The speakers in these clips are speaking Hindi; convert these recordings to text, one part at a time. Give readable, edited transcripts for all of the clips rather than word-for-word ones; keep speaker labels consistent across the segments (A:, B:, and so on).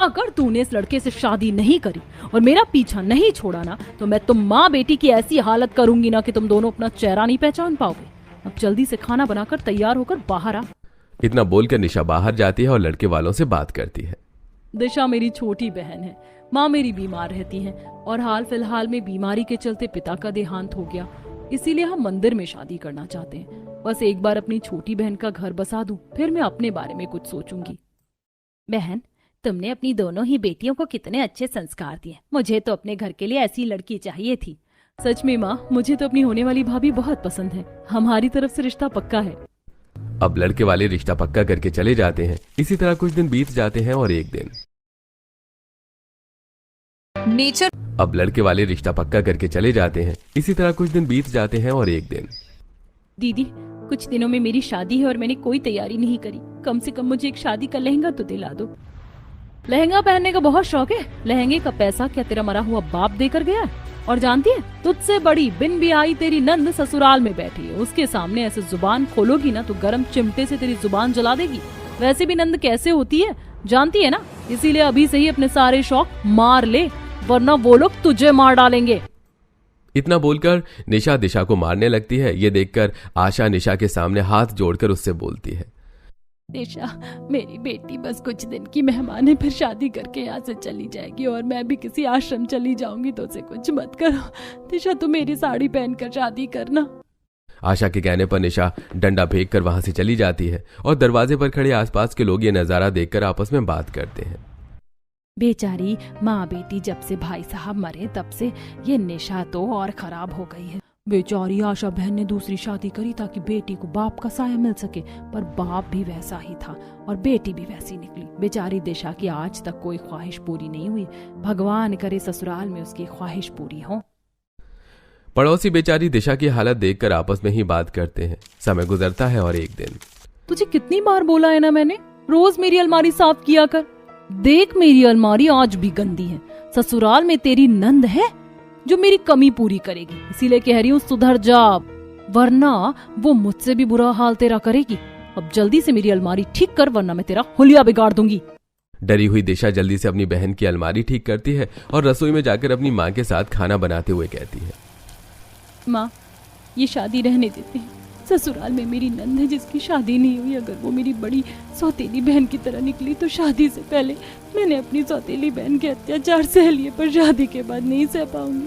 A: अगर तूने इस लड़के से शादी नहीं करी और मेरा पीछा नहीं छोड़ा ना, तो मैं तुम माँ बेटी की ऐसी हालत करूंगी ना कि तुम दोनों अपना चेहरा नहीं पहचान पाओगे। अब जल्दी से खाना बनाकर तैयार होकर बाहर आ।
B: इतना बोलकर निशा बाहर जाती है और लड़के वालों से बात करती है।
A: दिशा मेरी छोटी बहन है, माँ मेरी बीमार रहती हैं और हाल फिलहाल में बीमारी के चलते पिता का देहांत हो गया, इसीलिए हम मंदिर में शादी करना चाहते हैं। बस एक बार अपनी छोटी बहन का घर बसा दूं, फिर मैं अपने बारे में कुछ सोचूंगी।
C: बहन, तुमने अपनी दोनों ही बेटियों को कितने अच्छे संस्कार दिए। मुझे तो अपने घर के लिए ऐसी लड़की चाहिए थी।
A: सच में माँ, मुझे तो अपनी होने वाली भाभी बहुत पसंद है। हमारी तरफ से रिश्ता पक्का है।
B: अब लड़के वाले रिश्ता पक्का करके चले जाते हैं। इसी तरह कुछ दिन बीत जाते हैं और एक दिन
D: नेचर।
B: अब लड़के वाले रिश्ता पक्का करके चले जाते हैं। इसी तरह कुछ दिन बीत जाते हैं और एक दिन
C: दीदी, कुछ दिनों में मेरी शादी है और मैंने कोई तैयारी नहीं करी। कम से कम मुझे एक शादी का लहंगा तो दिला दो।
A: लहंगा पहनने का बहुत शौक है। लहंगे का पैसा क्या तेरा मरा हुआ बाप देकर गया है? और जानती है, तुझसे बड़ी बिन ब्याही तेरी नंद ससुराल में बैठी है। उसके सामने ऐसे जुबान खोलोगी ना तो गरम चिमटे से तेरी जुबान जला देगी। वैसे भी नंद कैसे होती है जानती है ना, इसीलिए अभी से ही अपने सारे शौक मार ले, वरना वो लोग तुझे मार डालेंगे।
B: इतना बोलकर निशा दिशा को मारने लगती है। ये देखकर आशा निशा के सामने हाथ जोड़कर उससे बोलती है,
C: दिशा, मेरी बेटी बस कुछ दिन की मेहमान है, फिर शादी करके यहाँ से चली जाएगी और मैं भी किसी आश्रम चली जाऊंगी, तो उसे कुछ मत करो। दिशा, तू मेरी साड़ी पहनकर शादी करना।
B: आशा के कहने पर निशा डंडा फेंक कर वहां से चली जाती है और दरवाजे पर खड़े आसपास के लोग ये नजारा देखकर आपस में बात करते हैं।
C: बेचारी माँ बेटी जब से भाई साहब मरे तब से ये निशा तो और खराब हो गई है।
A: बेचारी आशा बहन ने दूसरी शादी करी ताकि बेटी को बाप का साया मिल सके, पर बाप भी वैसा ही था और बेटी भी वैसी निकली। बेचारी दिशा की आज तक कोई ख्वाहिश पूरी नहीं हुई। भगवान करे ससुराल में उसकी ख्वाहिश पूरी हो।
B: पड़ोसी बेचारी दिशा की हालत देखकर आपस में ही बात करते हैं। समय गुजरता है और एक दिन
A: तुझे कितनी बार बोला है ना मैंने, रोज मेरी अलमारी साफ किया कर। देख, मेरी अलमारी आज भी गंदी है। ससुराल में तेरी नंद है जो मेरी कमी पूरी करेगी, इसीलिए कह रही हूँ सुधर जा, वरना वो मुझसे भी बुरा हाल तेरा करेगी। अब जल्दी से मेरी अलमारी ठीक कर, वरना मैं तेरा हुलिया बिगाड़ दूंगी।
B: डरी हुई दिशा जल्दी से अपनी बहन की अलमारी ठीक करती है और रसोई में जाकर अपनी माँ के साथ खाना बनाते हुए कहती है,
C: माँ, ये शादी रहने देते हैं। ससुराल में मेरी नंद है जिसकी शादी नहीं हुई। अगर वो मेरी बड़ी सौतेली बहन की तरह निकली तो शादी से पहले मैंने अपनी सौतेली बहन के अत्याचार सह लिए, पर शादी के बाद नहीं सह पाऊंगी।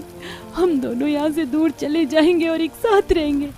C: हम दोनों यहाँ से दूर चले जाएंगे और एक साथ रहेंगे।